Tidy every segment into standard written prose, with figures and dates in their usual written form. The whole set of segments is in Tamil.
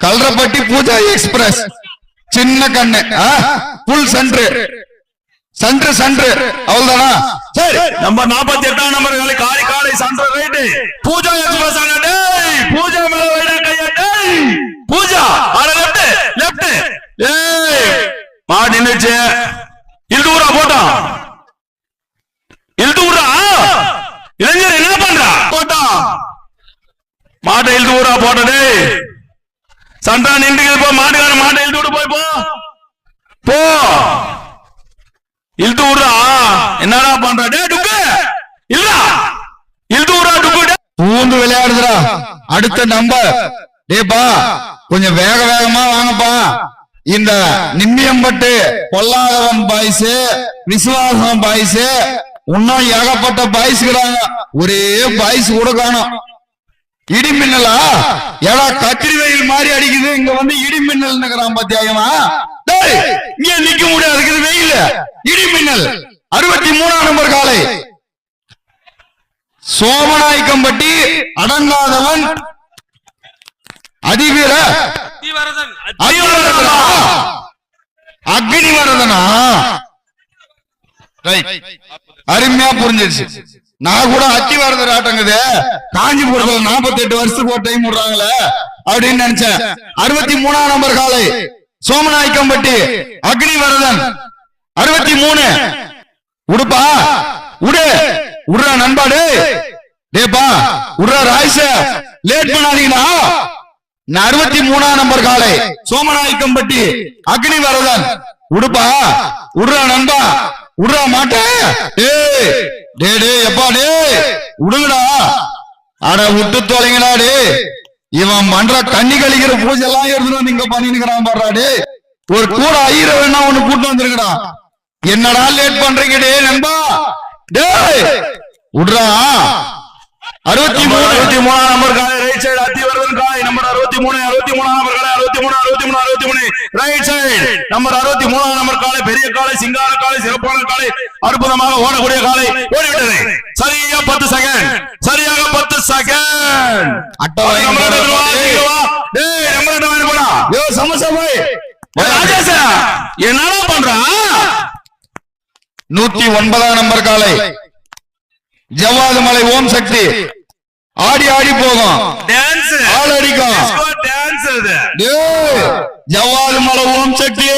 கல்றப்பட்டி பூஜா எக்ஸ்பிரஸ் சின்ன கண்ணு புல் சென்டர் அவ்வளவுதானா? சரி, நம்பர் 48 நம்பர் காலை காலை centre right Pooja express Pooja மேல வைடா கையட்டே பூஜா ஆற லெஃப்ட் மாடி நினைச்சு இல்தூரா போட்டா இல்தூரா இளைஞர் என்ன பண்றா போட்டா மாட்டை இல்தூரா போட்டடே சண்டா நின்று போ மாட்டுக்கார மாட்டை இழுத்து விட்டு போய் போ இழுத்து விடுறா என்னடா பண்ற டே டுக்கு இல்ல இழுத்து விடுறா டுக்கு பூந்து விளையாடுதுடா. அடுத்த நம்பர் டேப்பா கொஞ்சம் வேகமா வாங்கப்பா. இந்த நிம்மியம்பட்டு பொல்லாதவன் பாய்ஸ் விசுவாசம் பாய்ஸ் இன்னும் ஏகப்பட்ட பாய்ஸ்கிறாங்க. ஒரே பாய்ஸ் கூட காணும். இடி மின்னலா ஏடா கத்திரி வெயில் மாதிரி அடிக்குது. இங்க வந்து இடி மின்னல் பாத்தியாயமா இங்க நிக்க முடியாது வெயில். இடி மின்னல் 63 நம்பர் காலை சோமநாயக்கம்பட்டி அடங்காதவன் அதிவீர அக்னிவரதனா அருமையா புரிஞ்சிருச்சு. நான் கூட அத்திவரதர் ஆட்டங்குது காஞ்சிபுரத்துல 48 வருஷத்துக்கு ஒரு டைம் விடுறாங்களே அப்படின்னு நினைச்சேன். 63 நம்பர் காலை சோமநாயக்கம்பட்டி அக்னிவரதன் 63 உடுப்பா உடுறா நண்பாடு டேப்பா உடுறா ராய்ஸ லேட் பண்ணாதீங்களா. 63 நம்பர் காலை சோமநாயக்கம்பட்டி அக்னிவரதன் உடுப்பா உடுறா நண்பா உடுறா மாட்டேன் எப்பா உடுங்கடா. அட விட்டு தொலைங்கடா டே. இவன் பண்ற தண்ணி கழிக்கிற பூஜை எல்லாம் எடுத்துட்டு நீங்க பண்ணிக்கிறான் பாடுறாடே. ஒரு கூட ஐயர வேணா ஒண்ணு கூட்டு வந்துருக்கடா. என்னடா லேட் பண்றீங்க டே நண்பா டே விடுறா. 63 நம்பர் காலை ரைட் சைடு அத்திவரதன் காலை நம்பர் 63 நம்பர் காலை 63 ரைட் சைடு நம்பர் 63 நம்பர் காலை பெரிய காலை சிங்கார காலை சிறப்பான காலை அற்புதமாக ஓடக்கூடிய காலை ஓடிவிட்டது. சரியா 10 செகண்ட் சரியாக 10 செகண்ட் அட்டவணை என்னடா பண்றா. 109 நம்பர் காலை ஜவ்வாது மலை ஓம் சக்தி ஆடி போகும் ஆள் அடிக்கும். ஜவ்வாது மலை ஓம் சக்தி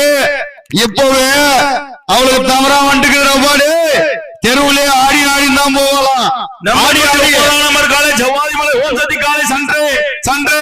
இப்பவே அவளுக்கு தவறா வந்துட்டு தெருவுலே ஆடி தான் போகலாம். நம்பர் காலை ஜவ்வாது மலை ஓம் சக்தி காலை சன்று